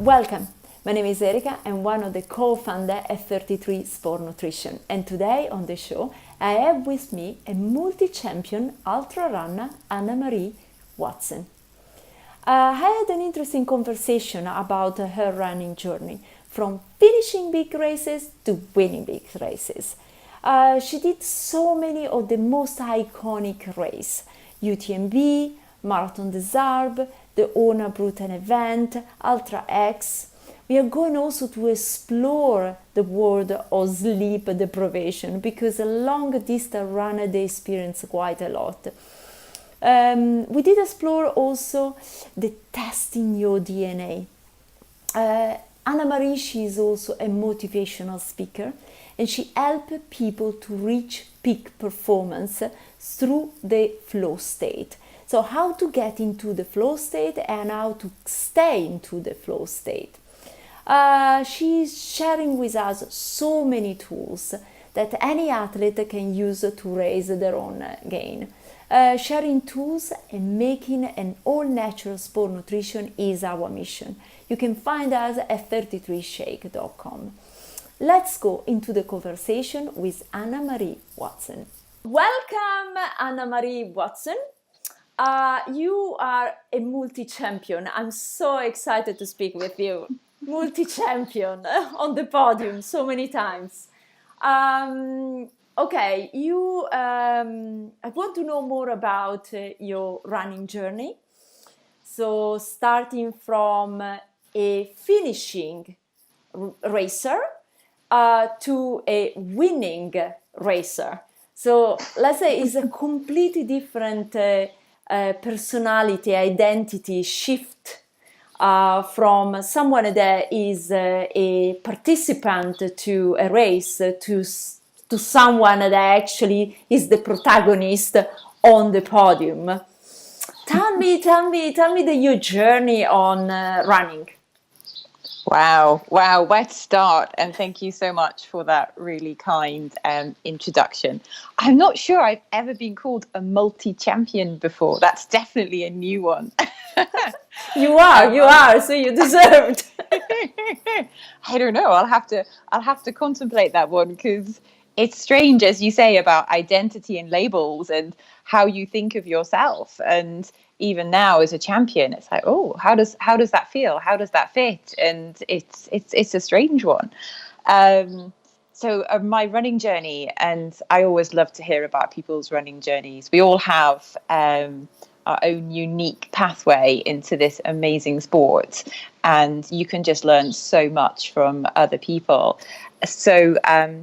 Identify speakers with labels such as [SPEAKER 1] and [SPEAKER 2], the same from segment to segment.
[SPEAKER 1] Welcome. My name is Erika. I'm one of the co-founders at 33 Sport Nutrition. And today on the show, I have with me a multi-champion ultra runner, Anna-Marie Watson. I had an interesting conversation about her running journey, from finishing big races to winning big races. She did so many of the most iconic races: UTMB, Marathon des Arbres, the Ona Brutal event, Ultra X. We are going also to explore the world of sleep deprivation, because a long distance runner, they experience quite a lot. We did explore also the testing your DNA. Anna-Marie, she is also a motivational speaker, and she helps people to reach peak performance through the flow state. So how to get into the flow state and how to stay into the flow state. She's sharing with us so many tools that any athlete can use to raise their own gain. Sharing tools and making an all-natural sport nutrition is our mission. You can find us at 33shake.com. Let's go into the conversation with Anna-Marie Watson. Welcome, Anna-Marie Watson. You are a multi-champion. I'm so excited to speak with you. Multi-champion on the podium so many times. Okay, I want to know more about your running journey. So starting from a finishing racer to a winning racer. So let's say it's a completely different personality, identity shift from someone that is a participant to a race to someone that actually is the protagonist on the podium. Tell me your journey on running.
[SPEAKER 2] Wow, where to start? And thank you so much for that really kind introduction. I'm not sure I've ever been called a multi-champion before. That's definitely a new one.
[SPEAKER 1] You are, so you deserved.
[SPEAKER 2] I don't know. I'll have to contemplate that one, because it's strange, as you say, about identity and labels and how you think of yourself. And even now as a champion, it's like, oh, how does that feel? How does that fit? And it's a strange one. So my running journey, and I always love to hear about people's running journeys. We all have our own unique pathway into this amazing sport, and you can just learn so much from other people. So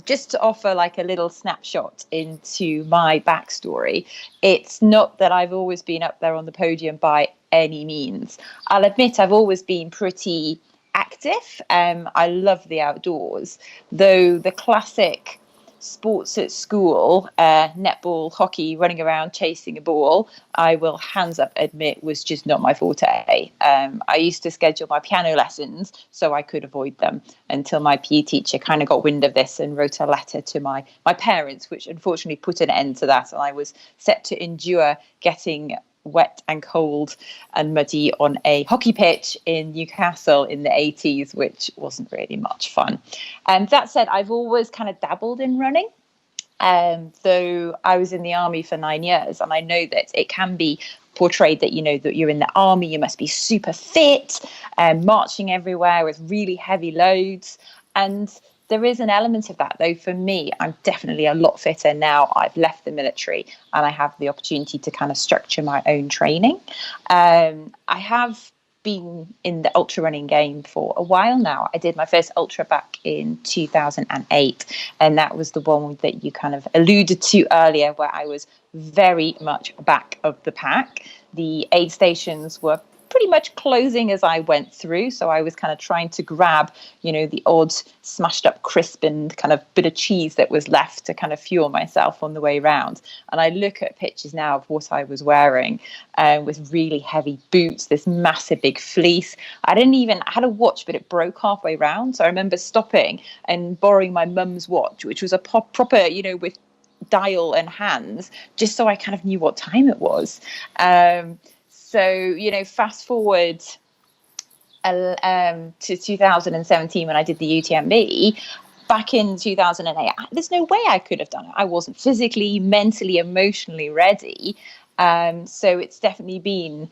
[SPEAKER 2] just to offer like a little snapshot into my backstory, it's not that I've always been up there on the podium by any means. I'll admit I've always been pretty active. I love the outdoors, though the classic sports at school, netball, hockey, running around chasing a ball, I will hands up admit was just not my forte. I used to schedule my piano lessons so I could avoid them, until my PE teacher kind of got wind of this and wrote a letter to my parents, which unfortunately put an end to that, and I was set to endure getting wet and cold and muddy on a hockey pitch in Newcastle in the 80s, which wasn't really much fun. And that said, I've always kind of dabbled in running. Though I was in the army for 9 years, and I know that it can be portrayed that, you know, that you're in the army, you must be super fit and marching everywhere with really heavy loads. And there is an element of that, though. For me, I'm definitely a lot fitter now. I've left the military and I have the opportunity to kind of structure my own training. I have been in the ultra running game for a while now. I did my first ultra back in 2008, and that was the one that you kind of alluded to earlier, where I was very much back of the pack. The aid stations were pretty much closing as I went through, so I was kind of trying to grab, you know, the odd smashed up crisp and kind of bit of cheese that was left to kind of fuel myself on the way round. And I look at pictures now of what I was wearing, with really heavy boots, this massive big fleece. I had a watch, but it broke halfway round, so I remember stopping and borrowing my mum's watch, which was a proper, you know, with dial and hands, just so I kind of knew what time it was. So, you know, fast forward to 2017 when I did the UTMB. Back in 2008, there's no way I could have done it. I wasn't physically, mentally, emotionally ready. So it's definitely been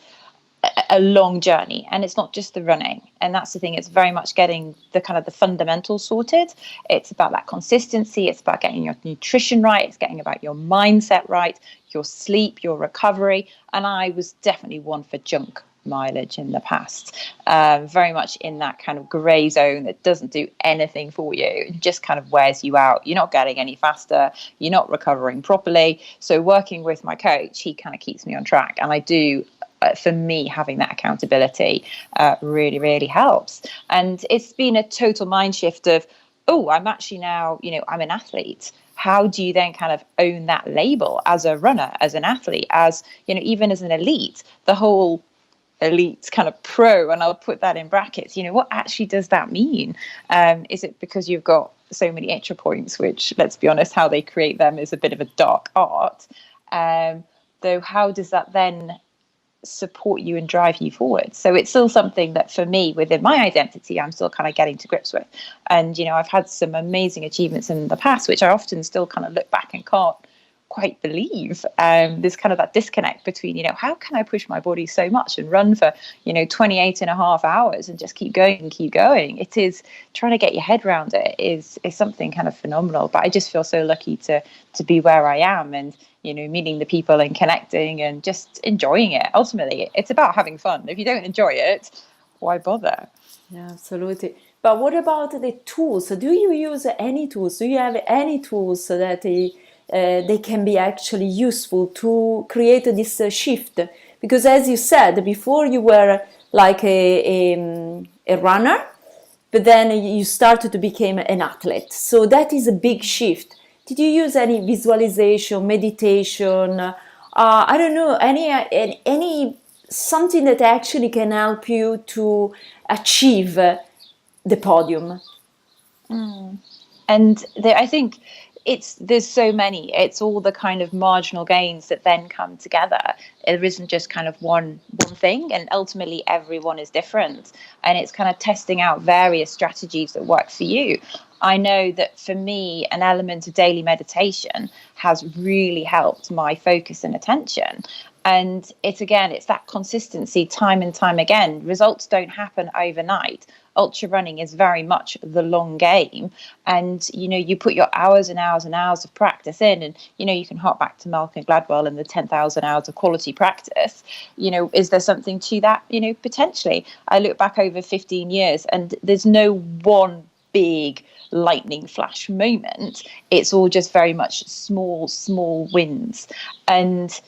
[SPEAKER 2] a long journey, and it's not just the running. And that's the thing, it's very much getting the kind of the fundamentals sorted. It's about that consistency, it's about getting your nutrition right, it's getting about your mindset right, your sleep, your recovery. And I was definitely one for junk mileage in the past, very much in that kind of grey zone that doesn't do anything for you. It just kind of wears you out. You're not getting any faster, you're not recovering properly. So working with my coach, he kind of keeps me on track, and I do. For me, having that accountability really, really helps. And it's been a total mind shift of, oh, I'm actually now, I'm an athlete. How do you then kind of own that label as a runner, as an athlete, as, even as an elite, the whole elite kind of pro, and I'll put that in brackets, what actually does that mean? Is it because you've got so many extra points, which, let's be honest, how they create them is a bit of a dark art. Though how does that then support you and drive you forward? So it's still something that for me, within my identity, I'm still kind of getting to grips with. And I've had some amazing achievements in the past, which I often still kind of look back and can't quite believe. There's kind of that disconnect between how can I push my body so much and run for 28 and a half hours and just keep going. It is trying to get your head around it is something kind of phenomenal. But I just feel so lucky to be where I am, and meeting the people and connecting and just enjoying it. Ultimately, it's about having fun. If you don't enjoy it, why bother?
[SPEAKER 1] Yeah, absolutely. But what about the tools? Do you use any tools? Do you have any tools that they can be actually useful to create this shift? Because as you said before, you were like a runner, but then you started to become an athlete. So that is a big shift. Did you use any visualization, meditation? I don't know, any something that actually can help you to achieve the podium?
[SPEAKER 2] And I think there's so many. It's all the kind of marginal gains that then come together. There isn't just kind of one thing, and ultimately everyone is different. And it's kind of testing out various strategies that work for you. I know that for me, an element of daily meditation has really helped my focus and attention. And it's that consistency time and time again. Results don't happen overnight. Ultra running is very much the long game. And, you put your hours and hours and hours of practice in, and, you can hop back to Malcolm Gladwell and the 10,000 hours of quality practice. Is there something to that? Potentially. I look back over 15 years and there's no one big lightning flash moment. It's all just very much small wins. And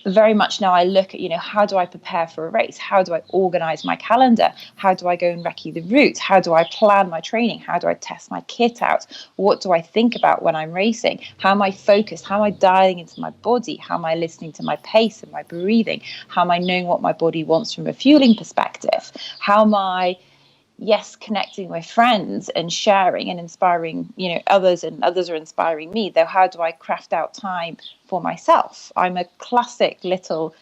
[SPEAKER 2] very much now I look at, how do I prepare for a race? How do I organize my calendar? How do I go and recce the route? How do I plan my training? How do I test my kit out? What do I think about when I'm racing? How am I focused? How am I dialing into my body? How am I listening to my pace and my breathing? How am I knowing what my body wants from a fueling perspective? How am I connecting with friends and sharing and inspiring, others, and others are inspiring me, though how do I craft out time for myself? I'm a classic little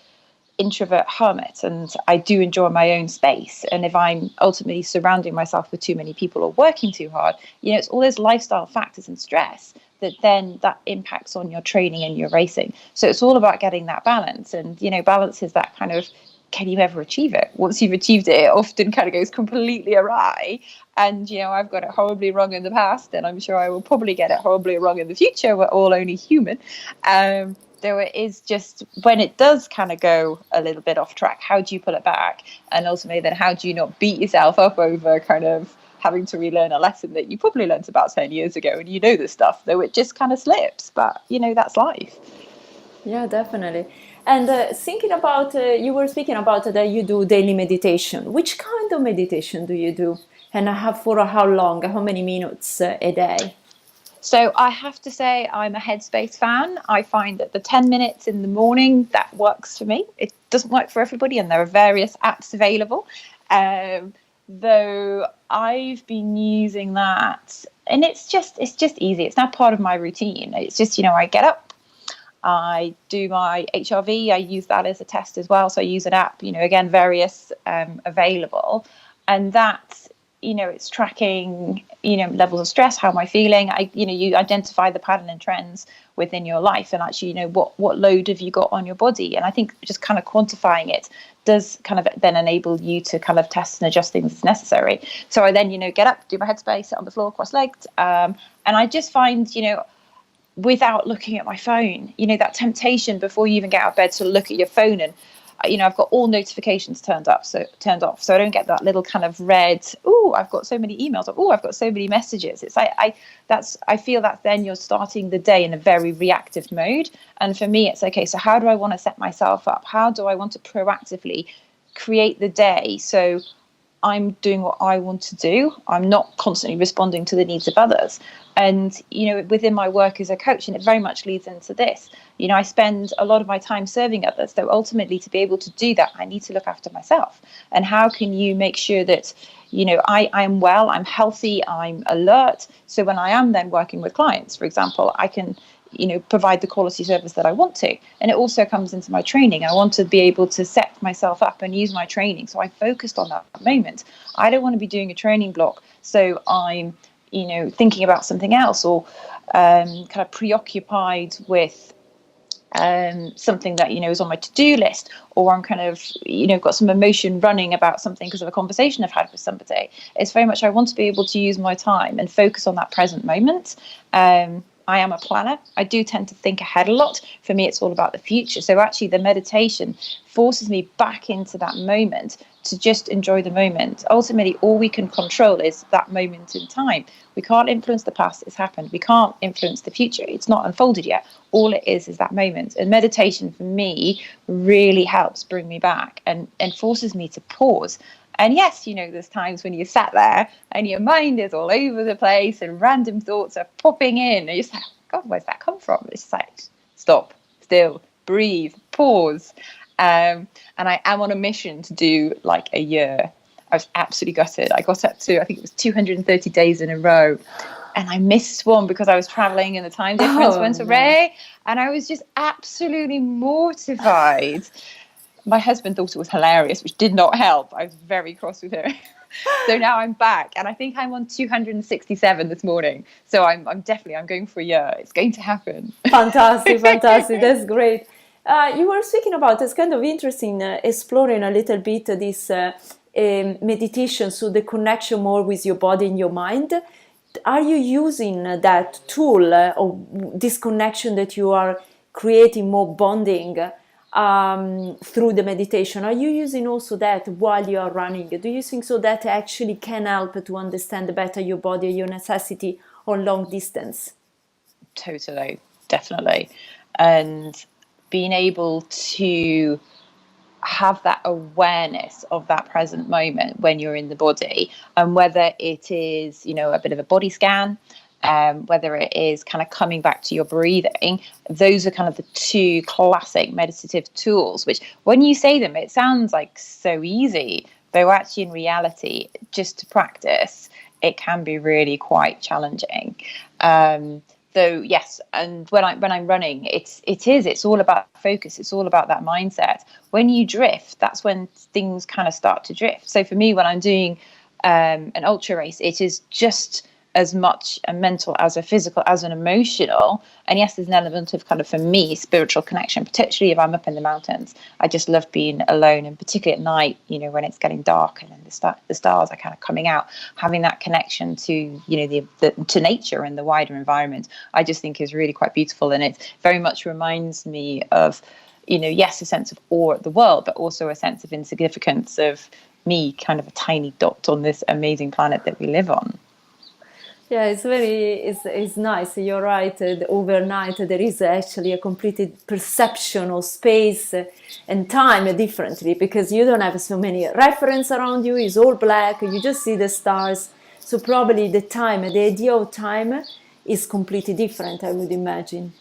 [SPEAKER 2] introvert hermit, and I do enjoy my own space. And if I'm ultimately surrounding myself with too many people or working too hard, it's all those lifestyle factors and stress that impacts on your training and your racing. So it's all about getting that balance. And, balance is that kind of, can you ever achieve it? Once you've achieved it, it often kind of goes completely awry. And, I've got it horribly wrong in the past, and I'm sure I will probably get it horribly wrong in the future. We're all only human. Though it is just when it does kind of go a little bit off track, how do you pull it back? And ultimately, then how do you not beat yourself up over kind of having to relearn a lesson that you probably learned about 10 years ago, and this stuff, though it just kind of slips. But, that's life.
[SPEAKER 1] Yeah, definitely. And thinking about, you were speaking about that you do daily meditation. Which kind of meditation do you do? And for how long? How many minutes a day?
[SPEAKER 2] So I have to say I'm a Headspace fan. I find that the 10 minutes in the morning, that works for me. It doesn't work for everybody, and there are various apps available. Though I've been using that, and it's just easy. It's now part of my routine. It's just, I get up, I do my HRV. I use that as a test as well. So I use an app, again, various available. And that, it's tracking, levels of stress. How am I feeling? You identify the pattern and trends within your life, and actually, what load have you got on your body? And I think just kind of quantifying it does kind of then enable you to kind of test and adjust things as necessary. So I then, get up, do my headspace, sit on the floor, cross-legged. And I just find, without looking at my phone, that temptation before you even get out of bed to look at your phone, and I've got all notifications turned off, so I don't get that little kind of red, oh, I've got so many emails, or oh, I've got so many messages. It's like I feel that then you're starting the day in a very reactive mode. And for me, it's okay, so how do I want to set myself up? How do I want to proactively create the day so I'm doing what I want to do? I'm not constantly responding to the needs of others. And, within my work as a coach, and it very much leads into this, I spend a lot of my time serving others. So ultimately, to be able to do that, I need to look after myself. And how can you make sure that, I'm well, I'm healthy, I'm alert. So when I am then working with clients, for example, I can, provide the quality service that I want to. And it also comes into my training. I want to be able to set myself up and use my training. So I focused on that moment. I don't want to be doing a training block, so I'm thinking about something else, or kind of preoccupied with something that is on my to-do list, or I'm kind of got some emotion running about something because of a conversation I've had with somebody. It's very much I want to be able to use my time and focus on that present moment. I am a planner. I do tend to think ahead a lot. For me, it's all about the future. So actually the meditation forces me back into that moment to just enjoy the moment. Ultimately, all we can control is that moment in time. We can't influence the past. It's happened. We can't influence the future. It's not unfolded yet. All it is that moment. And meditation for me really helps bring me back and forces me to pause. And yes, there's times when you sat there and your mind is all over the place and random thoughts are popping in. And you're just like, God, where's that come from? It's just like, stop, still, breathe, pause. And I am on a mission to do like a year. I was absolutely gutted. I got up to, I think it was 230 days in a row. And I missed one because I was traveling and the time difference went away. And I was just absolutely mortified. My husband thought it was hilarious, which did not help. I was very cross with him. So now I'm back, and I think I'm on 267 this morning. So I'm going for a year. It's going to happen.
[SPEAKER 1] Fantastic. That's great. You were speaking about, it's kind of interesting, exploring a little bit this meditation, so the connection more with your body and your mind. Are you using that tool or this connection that you are creating more bonding through the meditation? Are you using also that while you are running? Do you think so that actually can help to understand better your body, your necessity on long distance?
[SPEAKER 2] Totally, definitely. And being able to have that awareness of that present moment when you're in the body, and whether it is, a bit of a body scan, whether it is kind of coming back to your breathing, those are kind of the two classic meditative tools, which when you say them, it sounds like so easy, though actually in reality, just to practice, it can be really quite challenging. Though, yes, and when I'm running, it's all about focus. It's all about that mindset. When you drift, that's when things kind of start to drift. So for me, when I'm doing an ultra race, it is just as much a mental as a physical as an emotional. And yes, there's an element of kind of, for me, spiritual connection, particularly if I'm up in the mountains. I just love being alone, and particularly at night, when it's getting dark and then the stars are kind of coming out, having that connection to, to nature and the wider environment, I just think is really quite beautiful. And it very much reminds me of, yes, a sense of awe at the world, but also a sense of insignificance of me, kind of a tiny dot on this amazing planet that we live on.
[SPEAKER 1] Yeah, it's nice. You're right. Overnight, there is actually a complete perception of space and time differently, because you don't have so many reference around you. It's all black. You just see the stars. So probably the idea of time is completely different, I would imagine.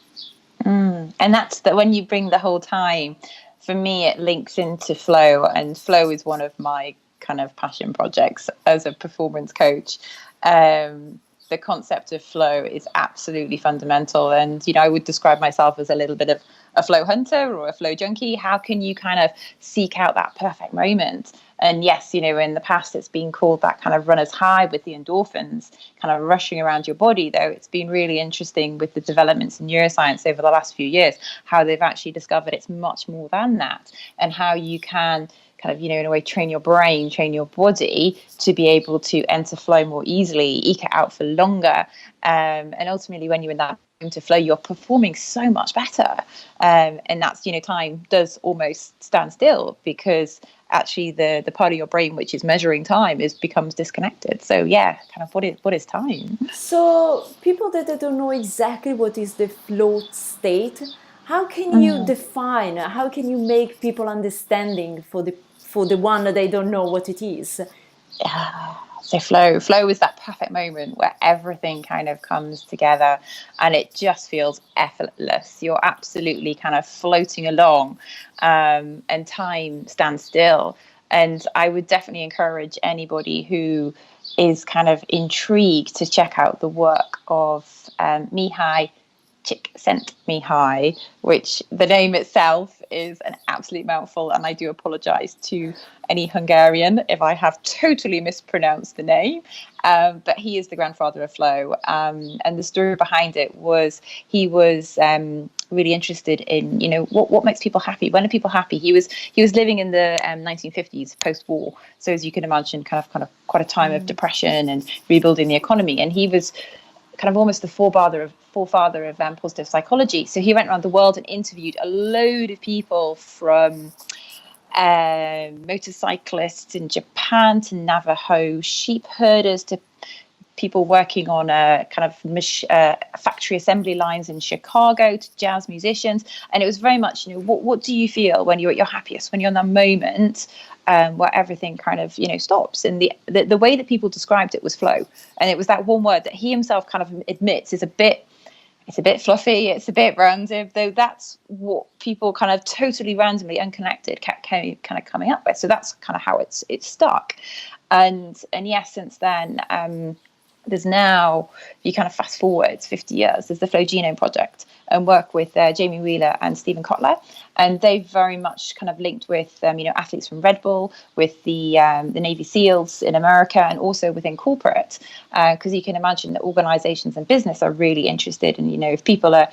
[SPEAKER 2] And that's that when you bring the whole time, for me, it links into flow, and flow is one of my kind of passion projects as a performance coach. the concept of flow is absolutely fundamental. And, I would describe myself as a little bit of a flow hunter or a flow junkie. How can you kind of seek out that perfect moment? And yes, in the past, it's been called that kind of runner's high with the endorphins kind of rushing around your body, though it's been really interesting with the developments in neuroscience over the last few years, how they've actually discovered it's much more than that, and how you can kind of, in a way, train your brain, train your body to be able to enter flow more easily, eke it out for longer. And ultimately, when you're in that to flow, you're performing so much better. And that's, time does almost stand still, because actually the part of your brain which is measuring time becomes disconnected. So yeah, kind of what is time?
[SPEAKER 1] So people that don't know exactly what is the flow state, how can you define, how can you make people understanding for the one that they don't know what it is?
[SPEAKER 2] So flow is that perfect moment where everything kind of comes together and it just feels effortless. You're absolutely kind of floating along, and time stands still. And I would definitely encourage anybody who is kind of intrigued to check out the work of Mihai Csikszentmihalyi, which the name itself is an absolute mouthful, and I do apologize to any Hungarian if I have totally mispronounced the name, but he is the grandfather of flow, and the story behind it was he was really interested in what makes people happy, when are people happy. He was living in the 1950s post-war, so as you can imagine, kind of quite a time of depression and rebuilding the economy, and he was kind of almost the forefather of positive psychology. So he went around the world and interviewed a load of people, from motorcyclists in Japan to Navajo sheep herders to people working on kind of factory assembly lines in Chicago to jazz musicians. And it was very much, what do you feel when you're at your happiest, when you're in that moment where everything kind of, stops. And the way that people described it was flow. And it was that one word that he himself kind of admits is it's a bit fluffy, it's a bit random, though that's what people kind of totally randomly unconnected kept kind of coming up with. So that's kind of how it's stuck. And yes, since then, there's now, if you kind of fast forward 50 years, there's the Flow Genome Project, and work with Jamie Wheeler and Stephen Kotler, and they've very much kind of linked with athletes from Red Bull, with the Navy SEALs in America, and also within corporate, because you can imagine that organizations and business are really interested in, if people are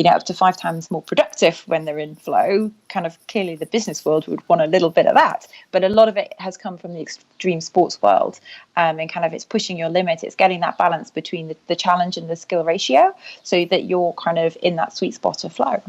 [SPEAKER 2] up to 5 times more productive when they're in flow, kind of clearly the business world would want a little bit of that. But a lot of it has come from the extreme sports world, and kind of it's pushing your limit. It's getting that balance between the challenge and the skill ratio, so that you're kind of in that sweet spot of flow.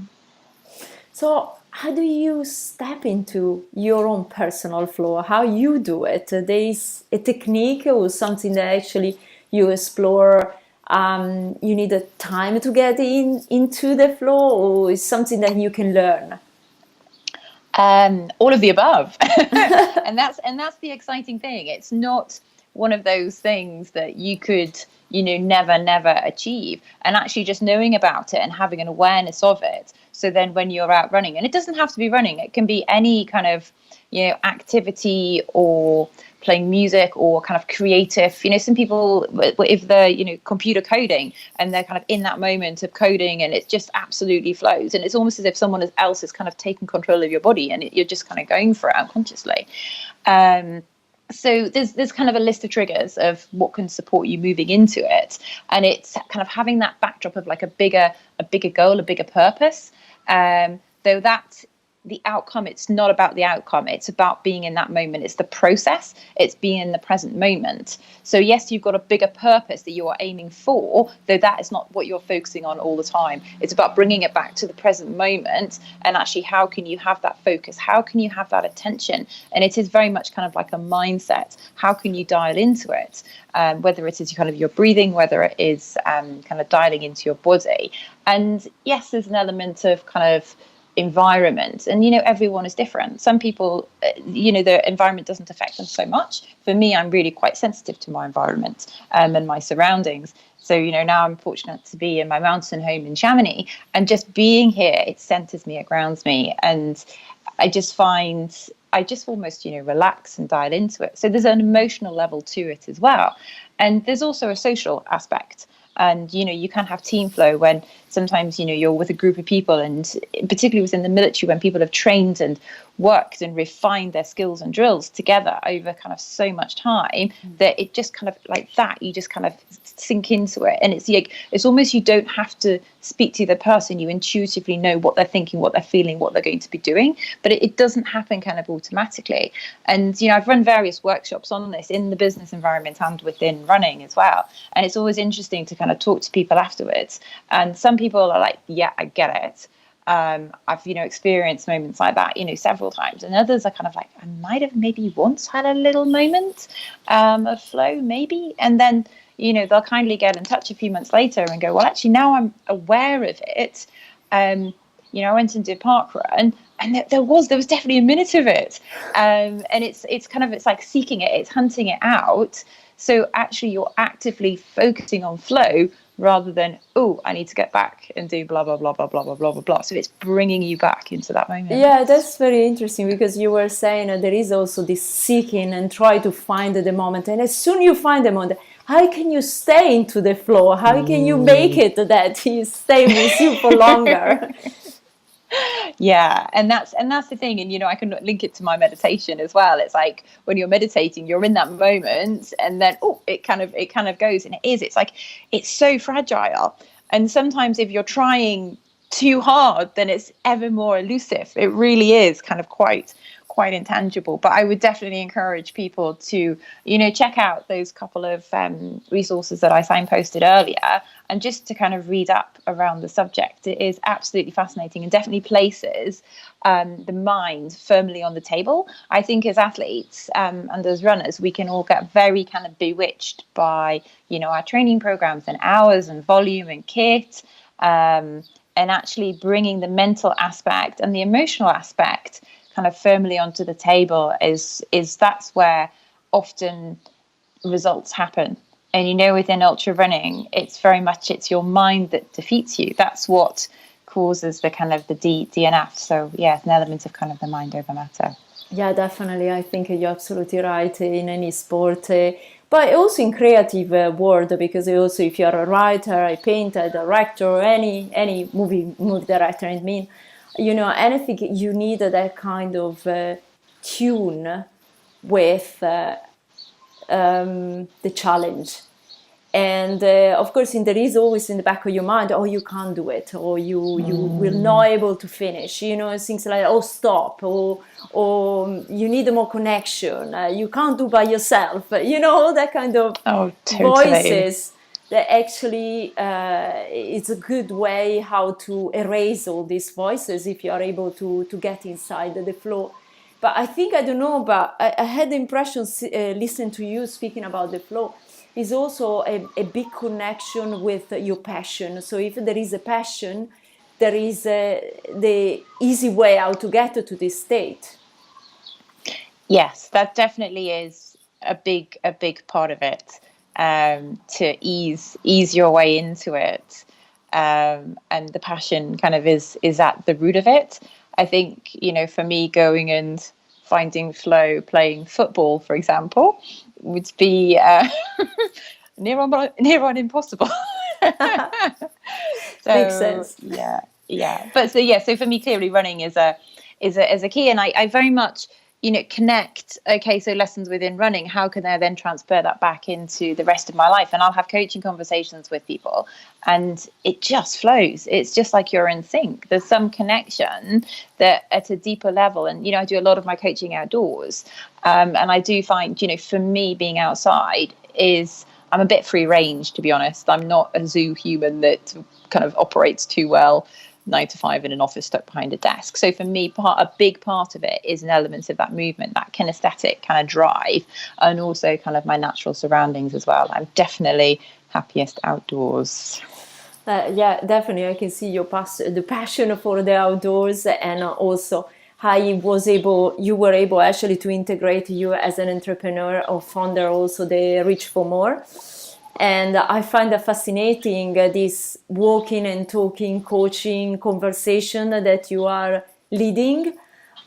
[SPEAKER 1] So how do you step into your own personal flow? How you do it? There is a technique or something that actually you explore? You need a time to get into the flow, or is something that you can learn?
[SPEAKER 2] All of the above. and that's the exciting thing. It's not one of those things that you could never achieve, and actually just knowing about it and having an awareness of it, so then when you're out running, and it doesn't have to be running, it can be any kind of activity, or playing music, or kind of creative, some people, if they're computer coding and they're kind of in that moment of coding, and it just absolutely flows, and it's almost as if someone else is kind of taking control of your body, and you're just kind of going for it unconsciously. So there's kind of a list of triggers of what can support you moving into it, and it's kind of having that backdrop of like a bigger goal, a bigger purpose. Though that the outcome, it's not about the outcome, it's about being in that moment. It's the process, it's being in the present moment. So yes, you've got a bigger purpose that you are aiming for, though that is not what you're focusing on all the time. It's about bringing it back to the present moment, and actually how can you have that focus, how can you have that attention. And it is very much kind of like a mindset. How can you dial into it, whether it is kind of your breathing, whether it is kind of dialing into your body. And yes, there's an element of kind of environment, and everyone is different. Some people, the environment doesn't affect them so much. For me, I'm really quite sensitive to my environment and my surroundings. So now I'm fortunate to be in my mountain home in Chamonix, and just being here, it centers me, it grounds me, and I just almost relax and dial into it. So there's an emotional level to it as well. And there's also a social aspect. And, you can have team flow when sometimes, you're with a group of people, and particularly within the military, when people have trained and worked and refined their skills and drills together over kind of so much time, that it just kind of like that, you just kind of sink into it. And it's almost, you don't have to speak to the person, you intuitively know what they're thinking, what they're feeling, what they're going to be doing, but it doesn't happen kind of automatically. And I've run various workshops on this in the business environment and within running as well, and it's always interesting to kind of talk to people afterwards. And some people are like, yeah, I get it. I've experienced moments like that several times, and others are kind of like, I might have maybe once had a little moment of flow maybe, and then they'll kindly get in touch a few months later and go, well, actually now I'm aware of it. I went and did park run, and there was definitely a minute of it, and it's like seeking it, it's hunting it out. So actually you're actively focusing on flow rather than, oh, I need to get back and do blah, blah, blah, blah, blah, blah, blah, blah, blah. So it's bringing you back into that moment.
[SPEAKER 1] Yeah, that's very interesting, because you were saying there is also this seeking and try to find the moment. And as soon you find the moment, how can you stay into the flow? How can you make it that he stay with you for longer?
[SPEAKER 2] Yeah, and that's the thing. And I can link it to my meditation as well. It's like when you're meditating, you're in that moment, and then it kind of goes, and it's like it's so fragile. And sometimes if you're trying too hard, then it's ever more elusive. It really is kind of quite intangible. But I would definitely encourage people to check out those couple of resources that I signposted earlier, and just to kind of read up around the subject. It is absolutely fascinating, and definitely places the mind firmly on the table. I think as athletes and as runners, we can all get very kind of bewitched by our training programs and hours and volume and kit, and actually bringing the mental aspect and the emotional aspect kind of firmly onto the table is that's where often results happen. And within ultra running, it's very much, it's your mind that defeats you. That's what causes the kind of the DNF. So yeah, an element of kind of the mind over matter.
[SPEAKER 1] Yeah, definitely. I think you're absolutely right in any sport, but also in creative world, because also if you're a writer, a painter, a director, any movie director, I mean, anything, you need that kind of tune with the challenge. And of course, there is always in the back of your mind, oh, you can't do it, or you will not able to finish, things like, oh, stop, or you need more connection, you can't do by yourself, all that kind of voices. That actually it's a good way how to erase all these voices if you are able to get inside the flow. But I think, I don't know, but I had the impression, listening to you speaking about the flow, is also a big connection with your passion. So if there is a passion, there is the easy way how to get to this state.
[SPEAKER 2] Yes, that definitely is a big part of it. To ease your way into it, and the passion kind of is at the root of it. I think for me, going and finding flow playing football, for example, would be near on impossible. So,
[SPEAKER 1] makes sense.
[SPEAKER 2] Yeah. But so for me, clearly running is a key, and I very much connect, okay, so lessons within running, how can I then transfer that back into the rest of my life? And I'll have coaching conversations with people, and it just flows. It's just like you're in sync. There's some connection that at a deeper level. And, I do a lot of my coaching outdoors. And I do find, for me, being outside I'm a bit free range, to be honest. I'm not a zoo human that kind of operates too well 9 to 5 in an office stuck behind a desk. So for me, a big part of it is an element of that movement, that kinesthetic kind of drive, and also kind of my natural surroundings as well. I'm definitely happiest outdoors.
[SPEAKER 1] Yeah, definitely. I can see the passion for the outdoors, and also how you were able actually to integrate you as an entrepreneur or founder, also the Reach for More. And I find that fascinating, this walking and talking, coaching, conversation that you are leading.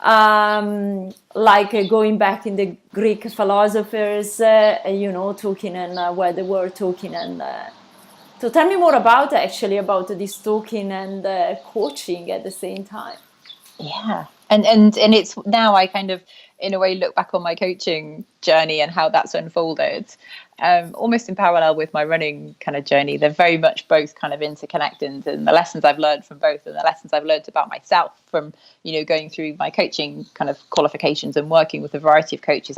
[SPEAKER 1] like going back in the Greek philosophers, talking and where they were talking. And so tell me more about this talking and coaching at the same time.
[SPEAKER 2] Yeah. And it's now I kind of in a way look back on my coaching journey and how that's unfolded, almost in parallel with my running kind of journey. They're very much both kind of interconnected, and the lessons I've learned from both and the lessons I've learned about myself from, going through my coaching kind of qualifications and working with a variety of coaches,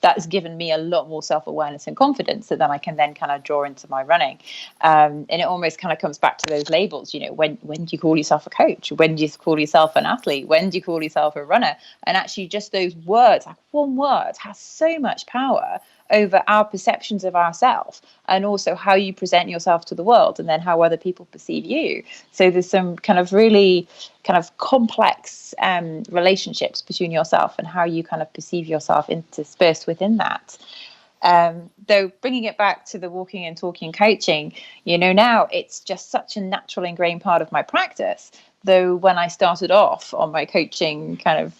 [SPEAKER 2] that's given me a lot more self-awareness and confidence that then I can then kind of draw into my running. And it almost kind of comes back to those labels, when do you call yourself a coach? When do you call yourself an athlete? When do you call yourself a runner? And actually just those words, like one word has so much power over our perceptions of ourselves, and also how you present yourself to the world, and then how other people perceive you. So there's some kind of really kind of complex relationships between yourself and how you kind of perceive yourself interspersed within that. Though bringing it back to the walking and talking coaching, now it's just such a natural ingrained part of my practice. Though when I started off on my coaching kind of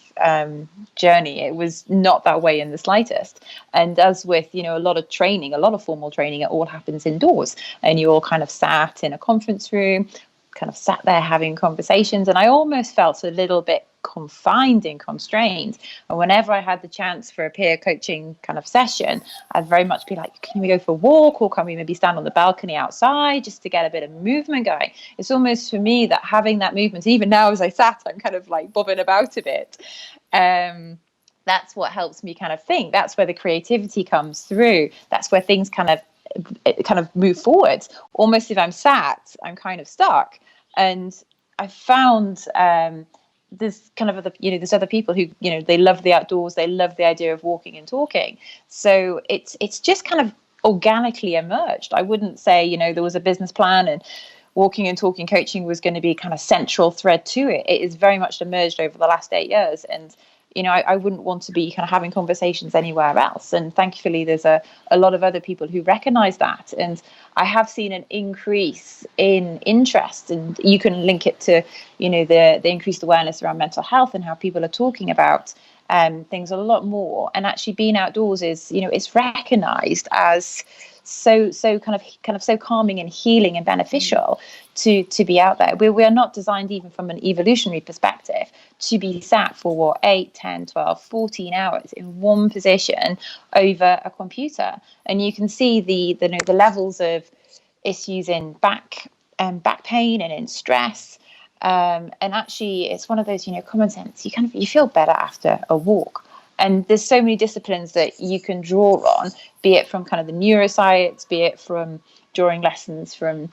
[SPEAKER 2] journey, it was not that way in the slightest. And as with, a lot of training, a lot of formal training, it all happens indoors, and you all kind of sat in a conference room, kind of sat there having conversations. And I almost felt a little bit confined and constrained. And whenever I had the chance for a peer coaching kind of session, I'd very much be like, can we go for a walk, or can we maybe stand on the balcony outside just to get a bit of movement going? It's almost for me that having that movement, even now as I sat, I'm kind of like bobbing about a bit. That's what helps me kind of think. That's where the creativity comes through. That's where things kind of move forward. Almost if I'm sat, I'm kind of stuck. And I found there's kind of there's other people who, they love the outdoors, they love the idea of walking and talking. So it's just kind of organically emerged. I wouldn't say, there was a business plan and walking and talking coaching was going to be kind of central thread to it. It is very much emerged over the last 8 years. And I wouldn't want to be kind of having conversations anywhere else. And thankfully, there's a lot of other people who recognize that. And I have seen an increase in interest, and you can link it to, the increased awareness around mental health and how people are talking about things a lot more. And actually being outdoors is, it's recognized as so kind of so calming and healing and beneficial to be out there. We are not designed, even from an evolutionary perspective, to be sat for 8, 10, 12, 14 hours in one position over a computer. And you can see the levels of issues in back pain and in stress. And actually, it's one of those, common sense. You feel better after a walk. And there's so many disciplines that you can draw on, be it from kind of the neuroscience, be it from drawing lessons from,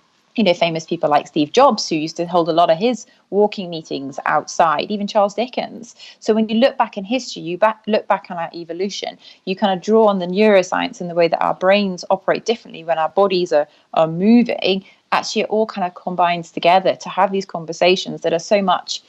[SPEAKER 2] famous people like Steve Jobs, who used to hold a lot of his walking meetings outside, even Charles Dickens. So when you look back in history, look back on our evolution, you kind of draw on the neuroscience and the way that our brains operate differently when our bodies are moving. Actually, it all kind of combines together to have these conversations that are so much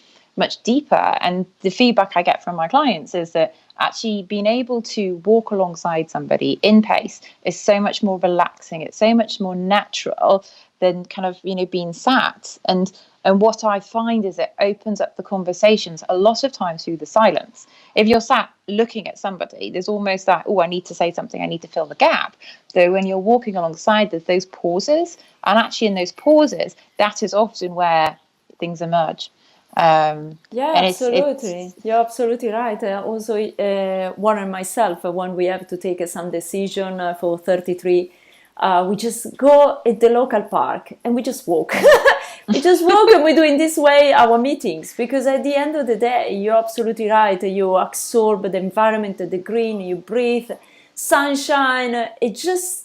[SPEAKER 2] deeper. And the feedback I get from my clients is that actually being able to walk alongside somebody in pace is so much more relaxing. It's so much more natural than kind of, being sat. And what I find is it opens up the conversations a lot of times through the silence. If you're sat looking at somebody, there's almost that, I need to say something, I need to fill the gap. So when you're walking alongside, there's those pauses. And actually in those pauses, that is often where things emerge.
[SPEAKER 1] Absolutely. You're absolutely right. Also, Warren and myself, when we have to take some decision for 33, we just go at the local park and we just walk. We just walk, and we do in this way our meetings, because at the end of the day, you're absolutely right. You absorb the environment, the green, you breathe, sunshine. It just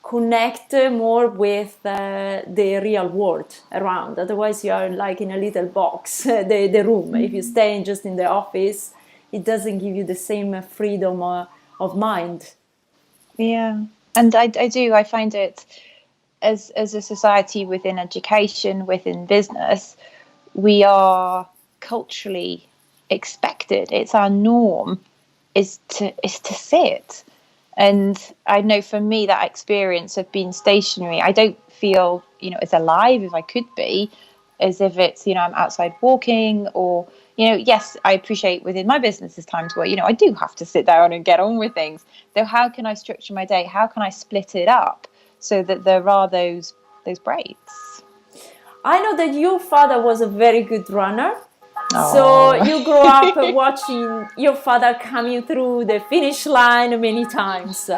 [SPEAKER 1] connect more with the real world around. Otherwise, you are like in a little box, the room. If you stay just in the office, it doesn't give you the same freedom of mind.
[SPEAKER 2] Yeah, and I find it as a society, within education, within business, we are culturally expected. It's our norm is to sit. And I know for me, that experience of being stationary, I don't feel, as alive as I could be, as if it's, I'm outside walking, or, yes, I appreciate within my business there's times where, I do have to sit down and get on with things. So how can I structure my day? How can I split it up so that there are those breaks?
[SPEAKER 1] I know that your father was a very good runner. So
[SPEAKER 2] Oh.
[SPEAKER 1] you grew up watching your father coming through the finish line many times.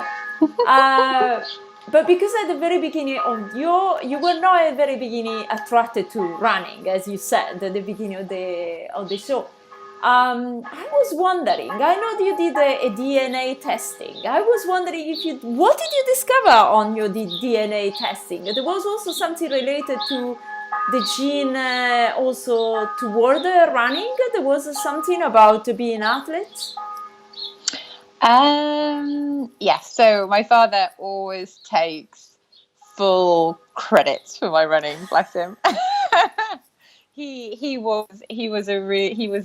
[SPEAKER 1] But because at the very beginning of you were not at the very beginning attracted to running, as you said at the beginning of the show. I was wondering. I know that you did a DNA testing. I was wondering what did you discover on your DNA testing? There was also something related to the gene, also toward running. There was something about being athletes.
[SPEAKER 2] Yes. So my father always takes full credit for my running. Bless him. he was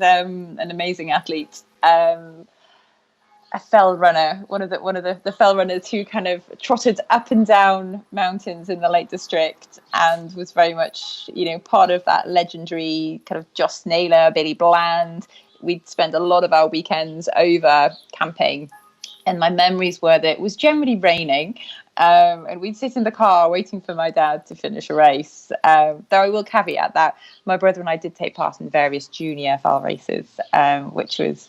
[SPEAKER 2] an amazing athlete. A fell runner, one of the fell runners who kind of trotted up and down mountains in the Lake District, and was very much, part of that legendary kind of Joss Naylor, Billy Bland. We'd spend a lot of our weekends over camping, and my memories were that it was generally raining, and we'd sit in the car waiting for my dad to finish a race. Though I will caveat that my brother and I did take part in various junior FL races, which was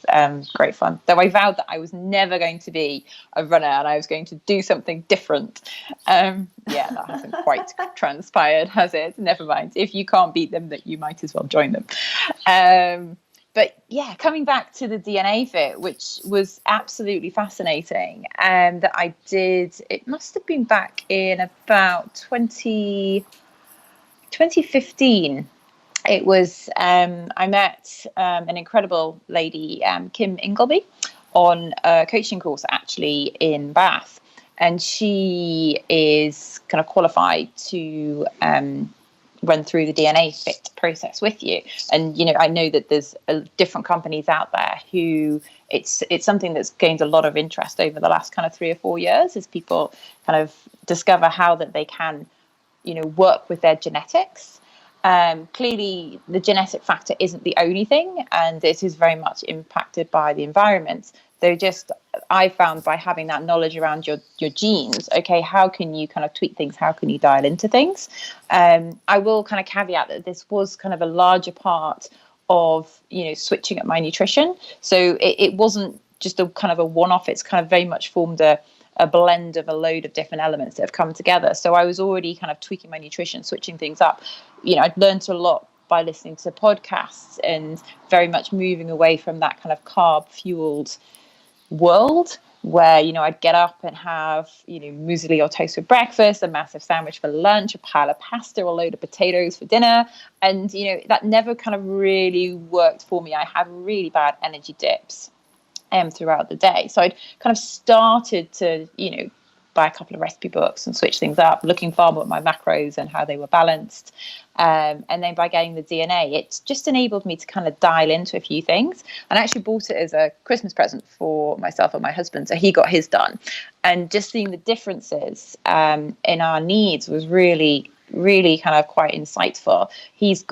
[SPEAKER 2] great fun. Though I vowed that I was never going to be a runner and I was going to do something different. That hasn't quite transpired, has it? Never mind. If you can't beat them, that you might as well join them. But yeah, coming back to the DNA fit, which was absolutely fascinating, and that I did, it must have been back in about 2015. It was, I met an incredible lady, Kim Ingleby, on a coaching course actually in Bath. And she is kind of qualified to run through the DNA fit process with you. And I know that there's different companies out there who it's something that's gained a lot of interest over the last kind of 3 or 4 years, as people kind of discover how that they can work with their genetics. Clearly the genetic factor isn't the only thing, and it is very much impacted by the environment. I found by having that knowledge around your genes, okay, how can you kind of tweak things? How can you dial into things? I will kind of caveat that this was kind of a larger part of, switching up my nutrition. So it wasn't just a kind of a one-off. It's kind of very much formed a blend of a load of different elements that have come together. So I was already kind of tweaking my nutrition, switching things up. I'd learned a lot by listening to podcasts and very much moving away from that kind of carb-fueled world where I'd get up and have muesli or toast for breakfast, a massive sandwich for lunch, a pile of pasta, a load of potatoes for dinner, and that never kind of really worked for me. I had really bad energy dips throughout the day, so I'd kind of started to buy a couple of recipe books and switch things up, looking far more at my macros and how they were balanced. And then by getting the DNA, it just enabled me to kind of dial into a few things. And I actually bought it as a Christmas present for myself and my husband. So he got his done. And just seeing the differences in our needs was really, really kind of quite insightful. He's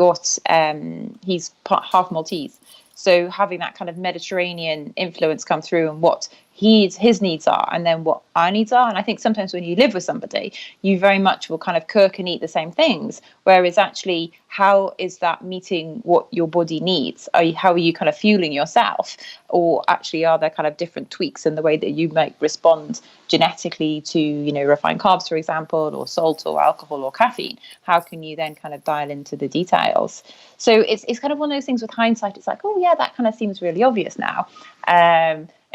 [SPEAKER 2] half Maltese. So having that kind of Mediterranean influence come through and what his needs are and then what our needs are. And I think sometimes when you live with somebody, you very much will kind of cook and eat the same things. Whereas actually, how is that meeting what your body needs? How are you kind of fueling yourself? Or actually, are there kind of different tweaks in the way that you might respond genetically to, refined carbs, for example, or salt or alcohol or caffeine? How can you then kind of dial into the details? So it's kind of one of those things with hindsight. It's like, oh yeah, that kind of seems really obvious now.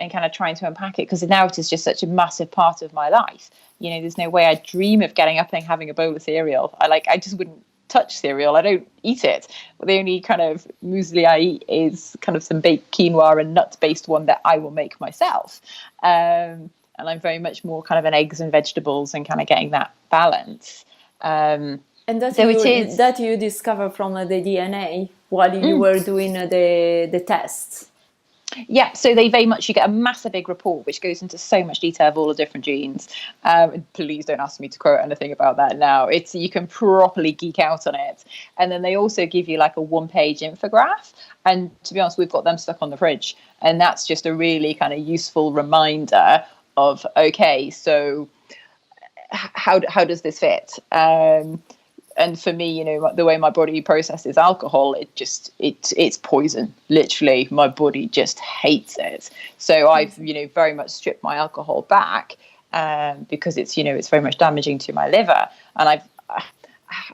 [SPEAKER 2] And kind of trying to unpack it, because now it is just such a massive part of my life. There's no way I'd dream of getting up and having a bowl of cereal. I just wouldn't touch cereal. I don't eat it. The only kind of muesli I eat is kind of some baked quinoa and nut-based one that I will make myself. And I'm very much more kind of an eggs and vegetables and kind of getting that balance.
[SPEAKER 1] And that you discover from the DNA while you were doing the tests.
[SPEAKER 2] Yeah, so they very much, you get a massive big report which goes into so much detail of all the different genes. Please don't ask me to quote anything about that now. It's, you can properly geek out on it. And then they also give you like a 1-page infograph. And to be honest, we've got them stuck on the fridge. And that's just a really kind of useful reminder of, okay, so how does this fit? And for me, you know, the way my body processes alcohol, it's poison. Literally, my body just hates it. So I've, you know, very much stripped my alcohol back, because it's, you know, it's very much damaging to my liver. And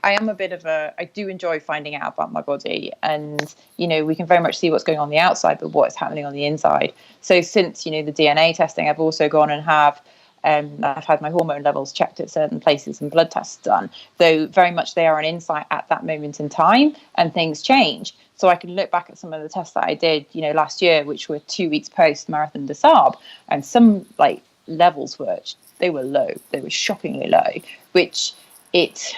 [SPEAKER 2] I am a bit of I do enjoy finding out about my body, and, you know, we can very much see what's going on the outside, but what's happening on the inside. So since, you know, the DNA testing, I've also gone and I've had my hormone levels checked at certain places and blood tests done, though very much they are an insight at that moment in time, and things change. So I can look back at some of the tests that I did, you know, last year, which were 2 weeks post Marathon des Sables, and some like levels were low. They were shockingly low, which it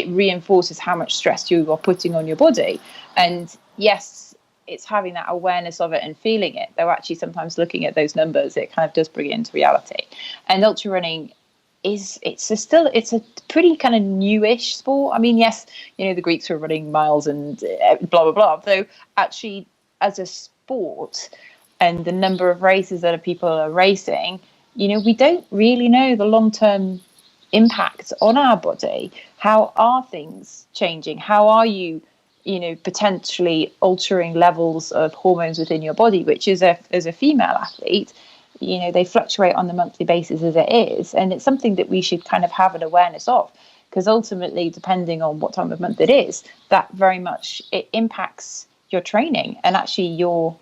[SPEAKER 2] reinforces how much stress you are putting on your body. And yes, it's having that awareness of it and feeling it, though actually sometimes looking at those numbers, it kind of does bring it into reality. And ultra running it's a pretty kind of newish sport. I mean, yes, you know, the Greeks were running miles and blah blah blah, though actually as a sport and the number of races that people are racing, you know, we don't really know the long-term impact on our body. How are things changing? How are you, you know, potentially altering levels of hormones within your body, which is as a female athlete, you know, they fluctuate on the monthly basis as it is. And it's something that we should kind of have an awareness of, because ultimately, depending on what time of month it is, that very much, it impacts your training and actually your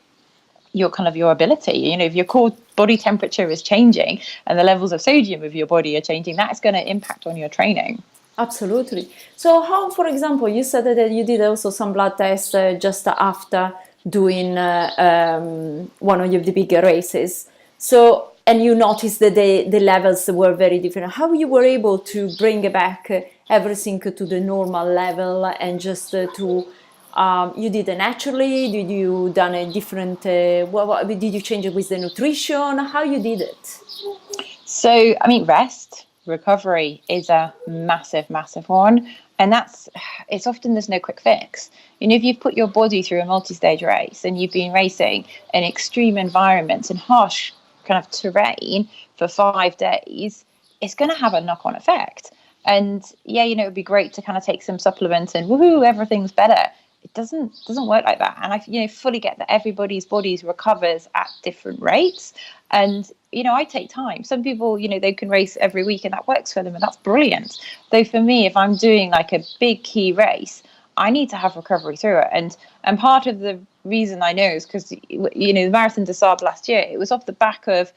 [SPEAKER 2] kind of your ability. You know, if your core body temperature is changing and the levels of sodium of your body are changing, that's going to impact on your training.
[SPEAKER 1] Absolutely. So how, for example, you said that you did also some blood tests just after doing one of the bigger races. So, and you noticed that the levels were very different. How you were able to bring back everything to the normal level and just to you did it naturally? Did you done a different? What did you change it with the nutrition? How you did it?
[SPEAKER 2] So, I mean, rest, recovery is a massive, massive one. And it's often there's no quick fix. You know, if you've put your body through a multi-stage race and you've been racing in extreme environments and harsh kind of terrain for 5 days, it's going to have a knock-on effect. And yeah, you know, it'd be great to kind of take some supplements and woohoo, everything's better. It doesn't work like that. And I, you know, fully get that everybody's bodies recovers at different rates. And, you know, I take time. Some people, you know, they can race every week and that works for them and that's brilliant. Though for me, if I'm doing like a big key race, I need to have recovery through it. And part of the reason I know is because, you know, the Marathon des Sables last year, it was off the back of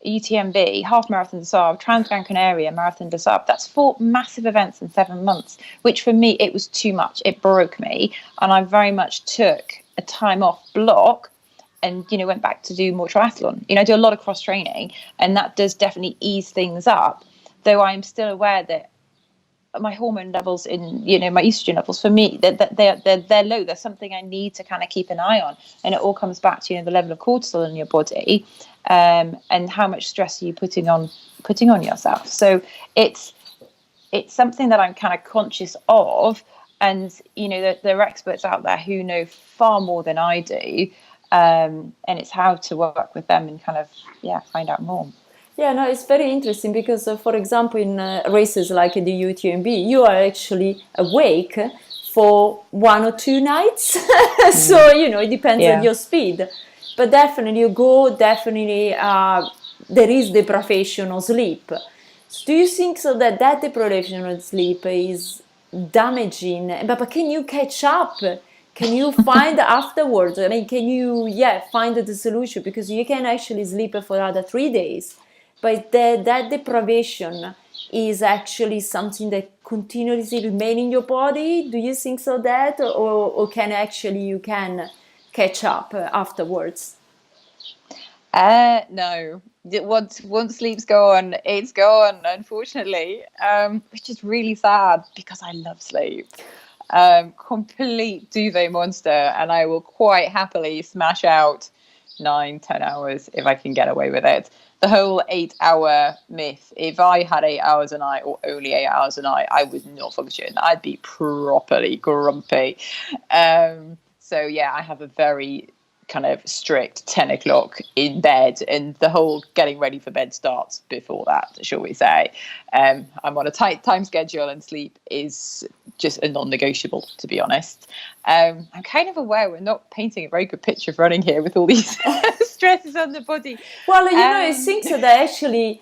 [SPEAKER 2] UTMB, half Marathon des Sables, Trans Grancanaria, Marathon des Sables. That's 4 massive events in 7 months, which for me, it was too much. It broke me. And I very much took a time off block and, you know, went back to do more triathlon. You know, I do a lot of cross training and that does definitely ease things up, though I'm still aware that my hormone levels in, you know, my estrogen levels, for me, they're low. There's something I need to kind of keep an eye on. And it all comes back to, you know, the level of cortisol in your body, and how much stress are you putting on yourself. So it's something that I'm kind of conscious of. And, you know, there are experts out there who know far more than I do. And it's how to work with them and kind of, find out more.
[SPEAKER 1] Yeah, no, it's very interesting because, for example, in races like the UTMB, you are actually awake for 1 or 2 nights. So, you know, it depends on your speed. But definitely you go, there is deprivation of sleep. So do you think so that deprivation of sleep is damaging? But can you catch up? Can you find afterwards? I mean, can you, find the solution? Because you can actually sleep for another 3 days. But that deprivation is actually something that continuously remains in your body. Do you think so that, or can actually you can catch up afterwards?
[SPEAKER 2] No. Once sleep's gone, it's gone, unfortunately, which is really sad because I love sleep. Complete duvet monster, and I will quite happily smash out 9, 10 hours if I can get away with it. The whole 8 hour myth, if I had 8 hours a night or only 8 hours a night, I would not function. I'd be properly grumpy. So yeah, I have a very kind of strict 10 o'clock in bed, and the whole getting ready for bed starts before that, shall we say. I'm on a tight time schedule, and sleep is just a non-negotiable, to be honest. I'm kind of aware we're not painting a very good picture of running here with all these stresses on the body.
[SPEAKER 1] Well, I think so that actually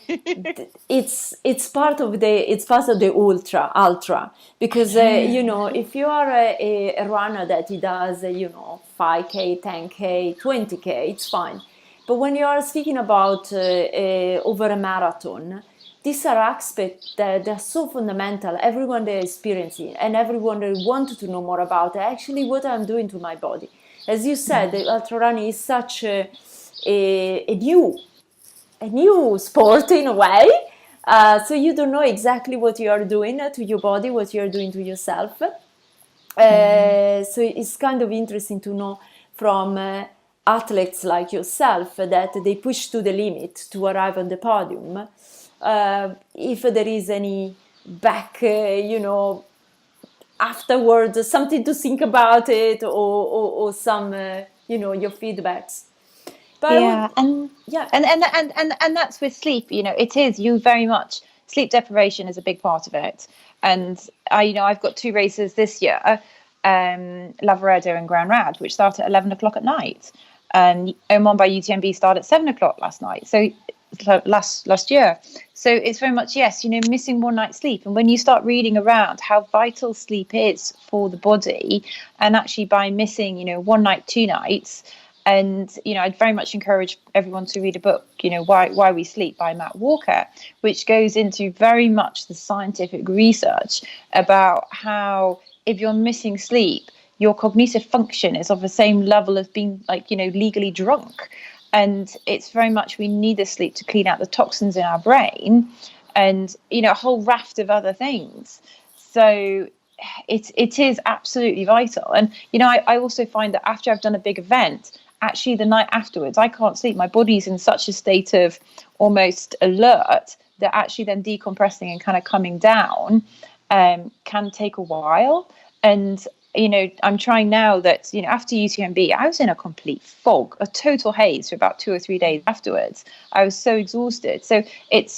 [SPEAKER 1] it's part of the ultra, because if you are a runner that he does 5K, 10K, 20K, it's fine. But when you are speaking about over a marathon, these are aspects that are so fundamental. Everyone that is experiencing and everyone that wants to know more about actually what I'm doing to my body. As you said, the ultra running is such a new sport in a way. So you don't know exactly what you are doing to your body, what you are doing to yourself. So it's kind of interesting to know from athletes like yourself that they push to the limit to arrive on the podium. If there is any back, afterwards, something to think about it, or some, your feedbacks.
[SPEAKER 2] But and that's with sleep. It is you very much sleep deprivation is a big part of it. And I've got 2 races this year, Lavaredo and Gran Rad, which start at 11 o'clock at night, and Oman by UTMB started at 7 o'clock last night. So last year. So it's very much, yes, missing one night's sleep. And when you start reading around how vital sleep is for the body, and actually by missing, 1 night, 2 nights. And, I'd very much encourage everyone to read a book, Why We Sleep by Matt Walker, which goes into very much the scientific research about how if you're missing sleep, your cognitive function is of the same level as being legally drunk. And it's very much we need the sleep to clean out the toxins in our brain and, a whole raft of other things. So it is absolutely vital. And, I also find that after I've done a big event, actually the night afterwards, I can't sleep. My body's in such a state of almost alert that actually then decompressing and kind of coming down can take a while. And, I'm trying now that, after UTMB, I was in a complete fog, a total haze for about 2 or 3 days afterwards. I was so exhausted. So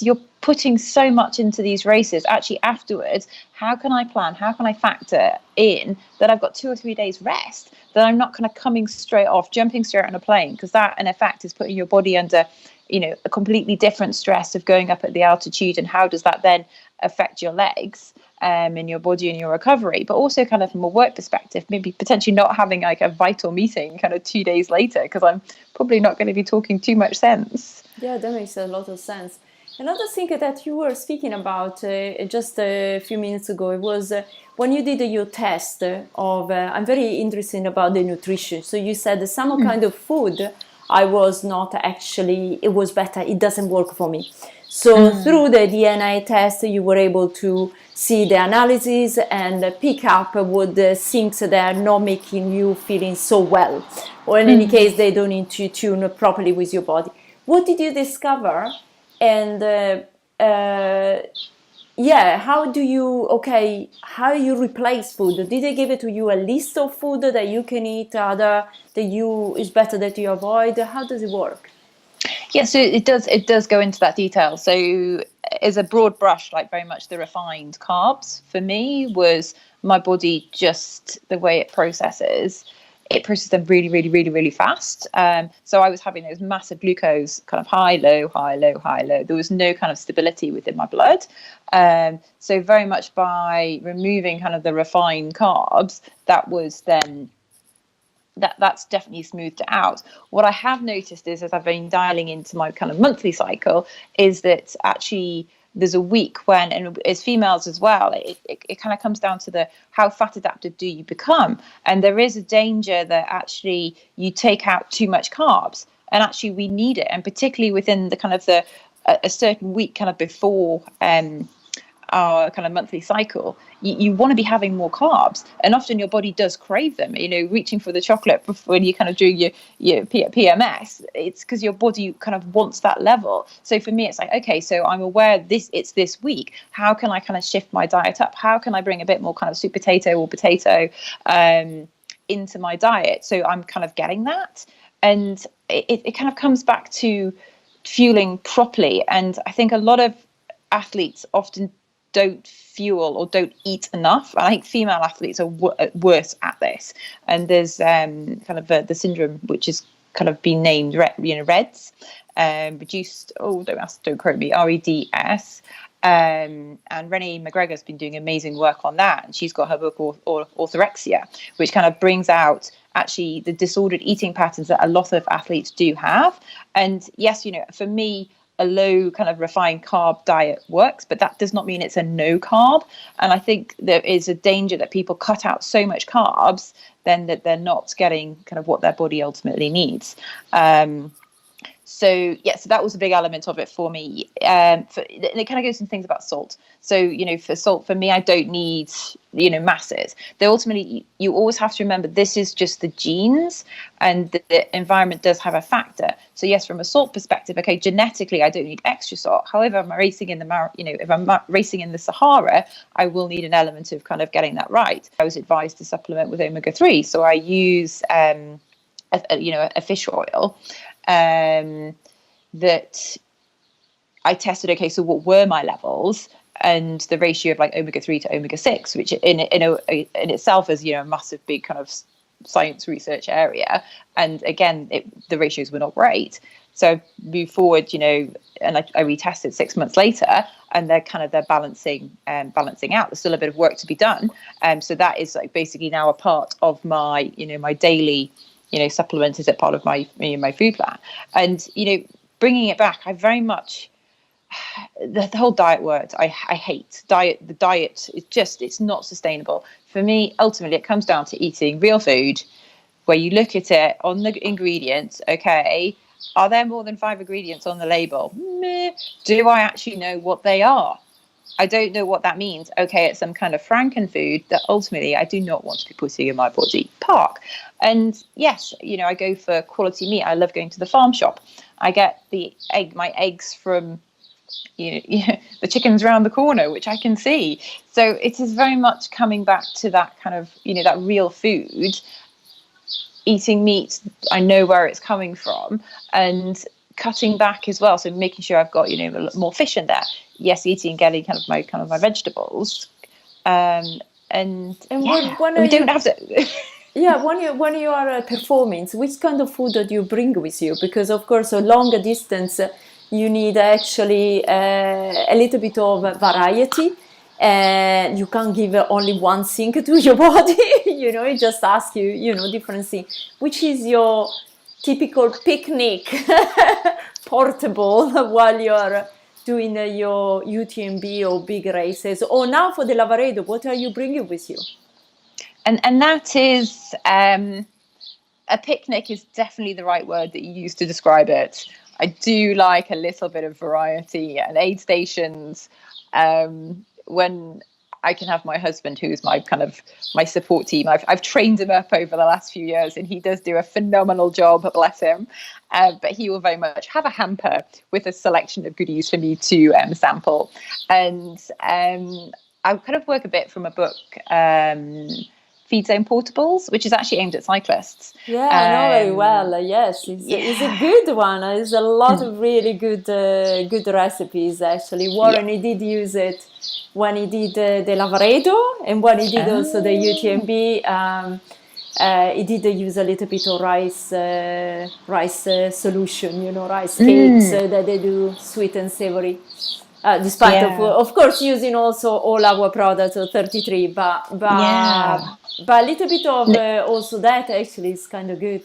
[SPEAKER 2] you're putting so much into these races. Actually, afterwards, how can I plan? How can I factor in that I've got 2 or 3 days rest, that I'm not kind of coming straight off, jumping straight on a plane, because that, in effect, is putting your body under, a completely different stress of going up at the altitude. And how does that then affect your legs in your body and your recovery? But also kind of from a work perspective, maybe potentially not having like a vital meeting kind of 2 days later, because I'm probably not going to be talking too much sense.
[SPEAKER 1] Yeah, that makes a lot of sense. Another thing that you were speaking about just a few minutes ago, it was when you did your test of, I'm very interested about the nutrition. So you said some kind of food I was not actually, it was better, it doesn't work for me. So through the DNA test, you were able to see the analysis and pick up what the things that are not making you feeling so well, or in any case, they don't need to tune properly with your body. What did you discover? And how you replace food? Did they give it to you a list of food that you can eat, other that is better that you avoid? How does it work?
[SPEAKER 2] Yeah, so it does go into that detail. So as a broad brush, like very much the refined carbs for me was my body, just the way it processes them really, really, really, really fast. So I was having those massive glucose kind of high, low, high, low, high, low. There was no kind of stability within my blood. So very much by removing kind of the refined carbs, that was then that's definitely smoothed it out. What I have noticed is, as I've been dialing into my kind of monthly cycle, is that actually there's a week when, and as females as well, it kind of comes down to the how fat adapted do you become. And there is a danger that actually you take out too much carbs, and actually we need it. And particularly within the kind of a certain week kind of before our kind of monthly cycle, you want to be having more carbs, and often your body does crave them. Reaching for the chocolate before when you kind of do your PMS, it's because your body kind of wants that level. So for me, it's like, okay, so I'm aware it's this week. How can I kind of shift my diet up? How can I bring a bit more kind of sweet potato or potato into my diet? So I'm kind of getting that, and it kind of comes back to fueling properly. And I think a lot of athletes often don't fuel or don't eat enough. I think female athletes are worse at this. And there's kind of the syndrome, which is kind of been named REDS, reduced, don't quote me, REDS. And Renee McGregor's been doing amazing work on that, and she's got her book Orthorexia, which kind of brings out actually the disordered eating patterns that a lot of athletes do have. And yes, for me, a low kind of refined carb diet works, but that does not mean it's a no carb. And I think there is a danger that people cut out so much carbs then that they're not getting kind of what their body ultimately needs. So that was a big element of it for me. And it kind of goes into things about salt. So, for salt, for me, I don't need, masses. Though ultimately, you always have to remember this is just the genes, and the environment does have a factor. So yes, from a salt perspective, okay, genetically, I don't need extra salt. However, if I'm racing in the Sahara, I will need an element of kind of getting that right. I was advised to supplement with omega-3. So I use, a fish oil. That I tested, okay, so what were my levels, and the ratio of like omega-3 to omega-6, which in itself is, a massive big kind of science research area. And again, the ratios were not great. So I moved forward, and I retested 6 months later, and they're balancing out. There's still a bit of work to be done. So that is like basically now a part of my, my daily, supplement is a part of my my food plan. And bringing it back, I very much the whole diet word I hate. The diet is it's not sustainable for me. Ultimately, it comes down to eating real food, where you look at it on the ingredients. Okay, are there more than 5 ingredients on the label? Meh. Do I actually know what they are? I don't know what that means. Okay, it's some kind of frankenfood that ultimately I do not want to be putting in my body. Park. And yes, I go for quality meat. I love going to the farm shop. I get my eggs from the chickens around the corner, which I can see. So it is very much coming back to that kind of, that real food, eating meat. I know where it's coming from, and cutting back as well. So making sure I've got, more fish in there. Yes, getting kind of my vegetables. And when we don't have to.
[SPEAKER 1] Yeah, when you are performing, which kind of food do you bring with you? Because of course, a longer distance, you need actually a little bit of variety. You can't give only one thing to your body. It just asks you, different things. Which is your typical picnic portable while you're doing your UTMB or big races? Or now for the Lavaredo, what are you bringing with you?
[SPEAKER 2] And that is a picnic is definitely the right word that you use to describe it. I do like a little bit of variety and aid stations. When I can have my husband, who's my support team. I've trained him up over the last few years, and he does do a phenomenal job, bless him. But he will very much have a hamper with a selection of goodies for me to sample. And I kind of work a bit from a book, Feed Zone Portables, which is actually aimed at cyclists.
[SPEAKER 1] Yeah, I know very well. Yes, it's a good one. There's a lot of really good recipes, actually. Warren, he did use it when he did the Lavaredo, and when he did also the UTMB. He did use a little bit of rice solution, rice cakes that they do sweet and savory. Despite of course using also all our products of 33, but a little bit of also that actually is kind of good.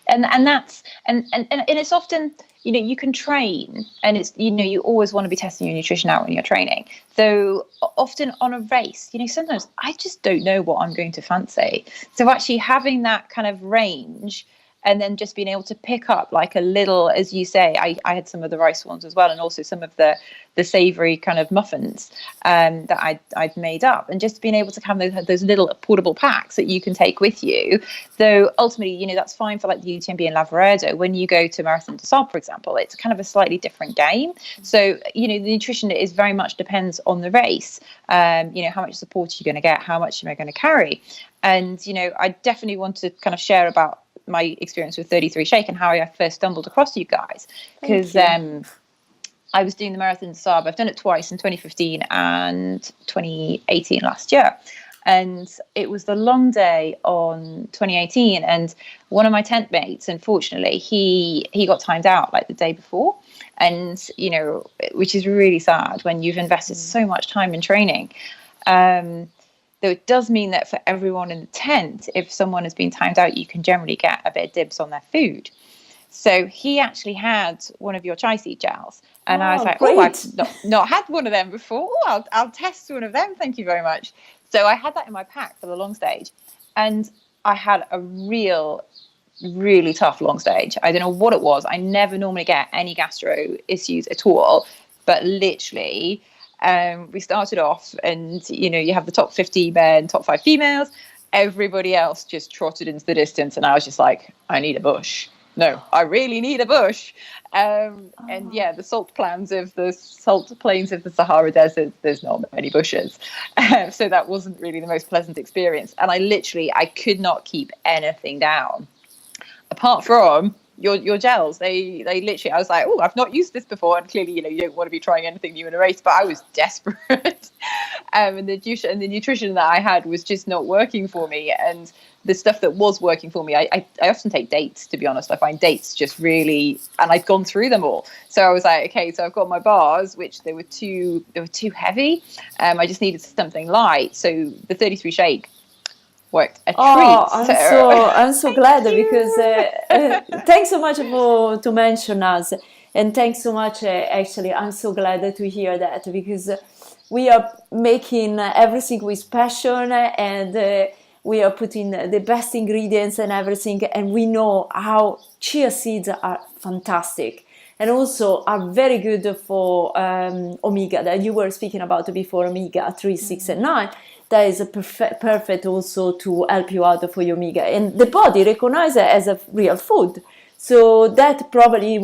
[SPEAKER 2] And that's and it's often, you can train, and it's, you always want to be testing your nutrition out when you're training. So often on a race, sometimes I just don't know what I'm going to fancy. So actually having that kind of range and then just being able to pick up like a little, as you say, I had some of the rice ones as well, and also some of the savory kind of muffins that I'd made up, and just being able to have those little portable packs that you can take with you. Though ultimately, you know, that's fine for like the UTMB and Lavaredo. When you go to Marathon des Sables, for example, it's kind of a slightly different game. So, you know, the nutrition is very much depends on the race. You know, how much support you're going to get, how much am I going to carry? And, you know, I definitely want to kind of share about my experience with 33 Shake and how I first stumbled across you guys, because I was doing the Marathon des Sables. I've done it twice, in 2015 and 2018 last year. And it was the long day on 2018, and one of my tent mates, unfortunately, he got timed out like the day before. And, you know, which is really sad when you've invested so much time in training. Though it does mean that for everyone in the tent, if someone has been timed out, you can generally get a bit of dibs on their food. So he actually had one of your chai seed gels. And I was like,
[SPEAKER 1] great.
[SPEAKER 2] oh, I've not had one of them before. Oh, I'll test one of them. Thank you very much. So I had that in my pack for the long stage. And I had a really tough long stage. I don't know what it was. I never normally get any gastro issues at all. But literally, we started off, and, you know, you have the top 50 men, top 5 females. Everybody else just trotted into the distance. And I was just like, I need a bush. No, I really need a bush. And yeah, the salt plains of the Sahara Desert, there's not many bushes. So that wasn't really the most pleasant experience. And I could not keep anything down. Apart from your gels, they literally, I was like, oh, I've not used this before. And clearly, you know, you don't want to be trying anything new in a race, but I was desperate. And the nutrition that I had was just not working for me. And the stuff that was working for me, I often take dates, to be honest. I find dates just really, and I'd gone through them all. So I was like, okay, so I've got my bars, which they were too heavy. I just needed something light. So the 33 Shake worked a treat.
[SPEAKER 1] I'm so glad, because thanks so much to mention us, and thanks so much. Actually, I'm so glad to hear that, because we are making everything with passion, and we are putting the best ingredients and everything, and we know how chia seeds are fantastic and also are very good for omega that you were speaking about before, omega 3, 6, and 9. That is a perfect also to help you out for your omega, and the body recognizes it as a real food. So that probably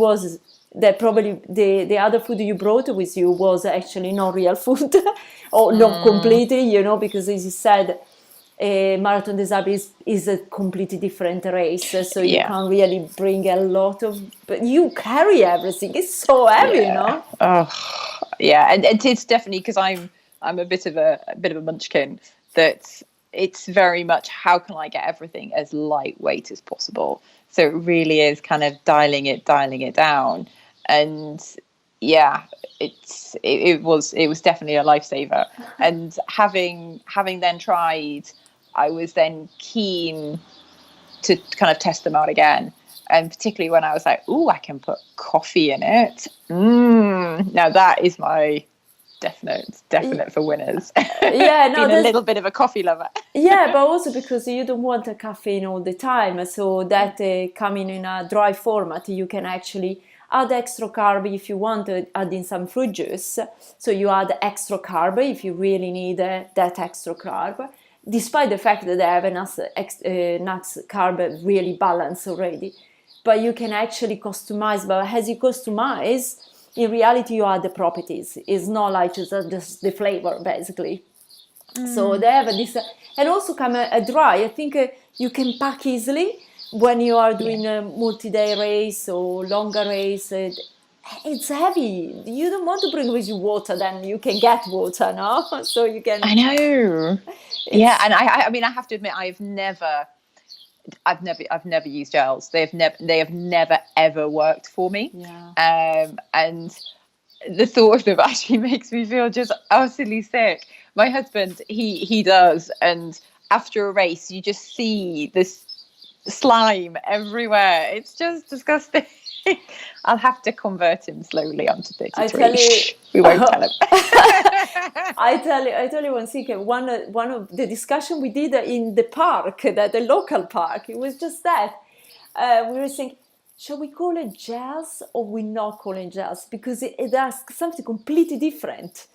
[SPEAKER 1] the other food you brought with you was actually not real food, or not completely, you know, because as you said, Marathon des Sables is a completely different race, so you can't really bring a lot of, but you carry everything. It's so heavy, you know.
[SPEAKER 2] Oh, yeah, and it's definitely, because I'm a bit of a munchkin, that it's very much how can I get everything as lightweight as possible. So it really is kind of dialing it down, and yeah, it was definitely a lifesaver. And having then tried, I was then keen to kind of test them out again, and particularly when I was like, "Ooh, I can put coffee in it." Now that is my definite for winners.
[SPEAKER 1] Yeah, no,
[SPEAKER 2] being a little bit of a coffee lover.
[SPEAKER 1] Yeah, but also because you don't want a caffeine all the time, so that coming in a dry format, you can actually add extra carb if you want, add in some fruit juice. So you add extra carb if you really need that extra carb, despite the fact that they have enough carb really balanced already. But you can actually customize, but as you customize, in reality you add the properties. It's not like just the flavor, basically. So they have this, and also come a dry. I think you can pack easily when you are doing a multi-day race or longer race. It's heavy. You don't want to bring with you water, then you can get water, no? So you can.
[SPEAKER 2] I know. Yeah, and I mean, I have to admit, I've never used gels. They have never ever worked for me.
[SPEAKER 1] Yeah.
[SPEAKER 2] And the thought of them actually makes me feel just utterly sick. My husband, he does, and after a race, you just see this slime everywhere. It's just disgusting. I'll have to convert him slowly onto 33. We won't tell him.
[SPEAKER 1] I tell you one thing. One of the discussion we did in the park, the local park, it was just that. we were thinking, shall we call it gels or we not call it gels? Because it does something completely different.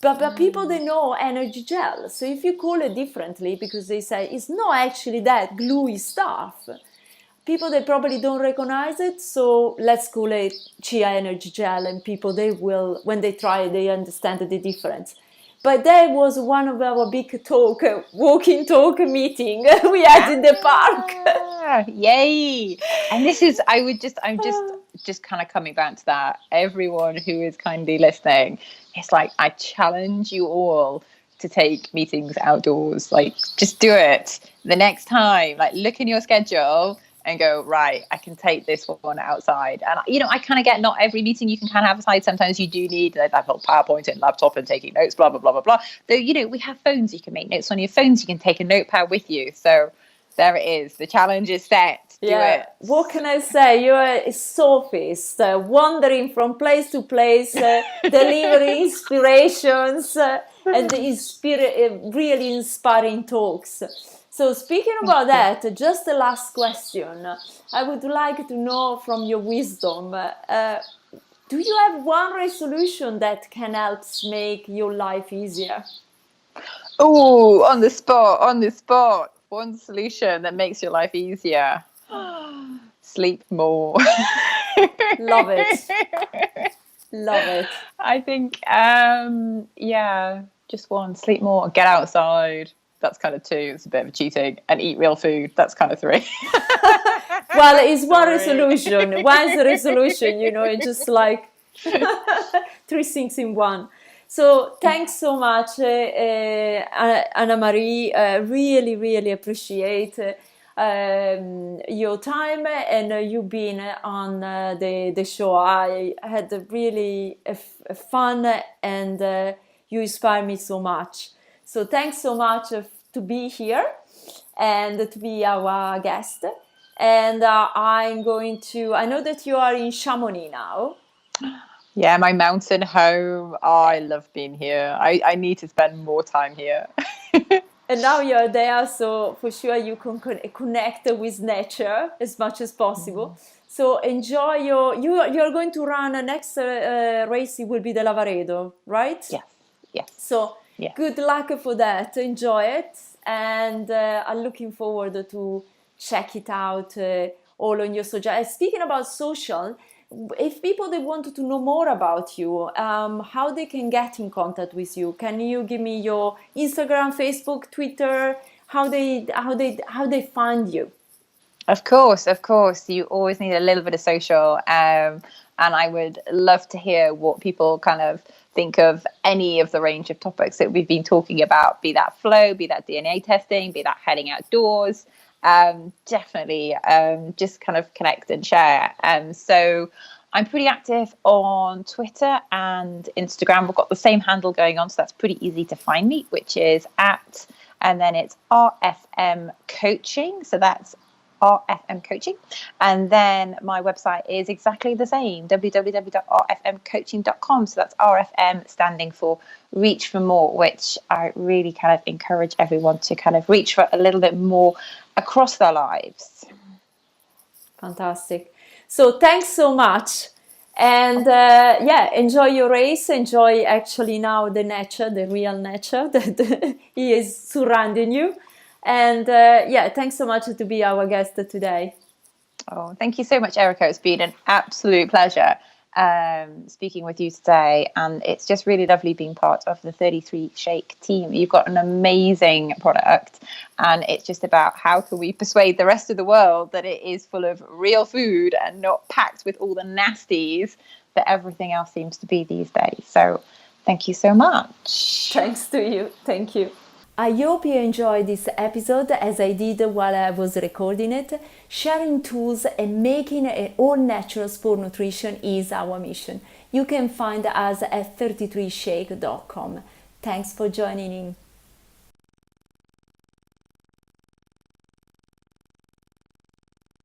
[SPEAKER 1] But people, they know energy gel. So if you call it differently, because they say it's not actually that gluey stuff, people, they probably don't recognize it. So let's call it chia energy gel, and people, they will, when they try it, they understand the difference. But that was one of our big talk, walking talk meeting we had in the park.
[SPEAKER 2] Yay! And this is, I'm just kind of coming back to that. Everyone who is kindly listening, it's like, I challenge you all to take meetings outdoors. Like, just do it the next time. Like, look in your schedule and go, right, I can take this one outside. And, you know, I kind of get, not every meeting you can kind of have aside. Sometimes you do need that whole PowerPoint and laptop and taking notes, blah, blah, blah, blah, blah. Though, you know, we have phones. You can make notes on your phones. You can take a notepad with you. So there it is. The challenge is set. Do it.
[SPEAKER 1] What can I say? You're a sophist, wandering from place to place, delivering inspirations and really inspiring talks. So speaking about that, just the last question. I would like to know from your wisdom, do you have one resolution that can help make your life easier?
[SPEAKER 2] Oh, on the spot. One solution that makes your life easier. Sleep more.
[SPEAKER 1] Love it. Love it.
[SPEAKER 2] I think, just one. Sleep more. Get outside. That's kind of 2. It's a bit of cheating. And eat real food. That's kind of 3.
[SPEAKER 1] Well, it's one resolution. One's a resolution, you know, it's just like 3 things in one. So thanks so much, Anna Marie. Really, really appreciate your time and you being on the show. I had really fun and you inspire me so much. So thanks so much to be here and to be our guest. And I know that you are in Chamonix now.
[SPEAKER 2] Yeah, my mountain home. Oh, I love being here. I need to spend more time here.
[SPEAKER 1] And now you're there, so for sure you can connect with nature as much as possible. So enjoy you're going to run the next race. It will be the Lavaredo, right?
[SPEAKER 2] Yes.
[SPEAKER 1] So good luck for that. Enjoy it, and I'm looking forward to check it out all on your social. Speaking about social, if people, they wanted to know more about you, how they can get in contact with you? Can you give me your Instagram, Facebook, Twitter? How they find you?
[SPEAKER 2] Of course. You always need a little bit of social, and I would love to hear what people kind of think of any of the range of topics that we've been talking about. Be that flow, be that DNA testing, be that heading outdoors. Definitely just kind of connect and share. So I'm pretty active on Twitter and Instagram. We've got the same handle going on, so that's pretty easy to find me, which is and then it's RFM Coaching. So that's RFM Coaching. And then my website is exactly the same, www.rfmcoaching.com. So that's RFM standing for Reach for More, which I really kind of encourage everyone to kind of reach for a little bit more across their lives.
[SPEAKER 1] Fantastic. So thanks so much. And enjoy your race. Enjoy actually now the nature, the real nature that is surrounding you. And thanks so much to be our guest today.
[SPEAKER 2] Oh, thank you so much, Erica. It's been an absolute pleasure speaking with you today. And it's just really lovely being part of the 33 Shake team. You've got an amazing product. And it's just about how can we persuade the rest of the world that it is full of real food and not packed with all the nasties that everything else seems to be these days. So thank you so much.
[SPEAKER 1] Thanks to you. Thank you. I hope you enjoyed this episode as I did while I was recording it. Sharing tools and making an all-natural sport nutrition is our mission. You can find us at 33shake.com. Thanks for joining in.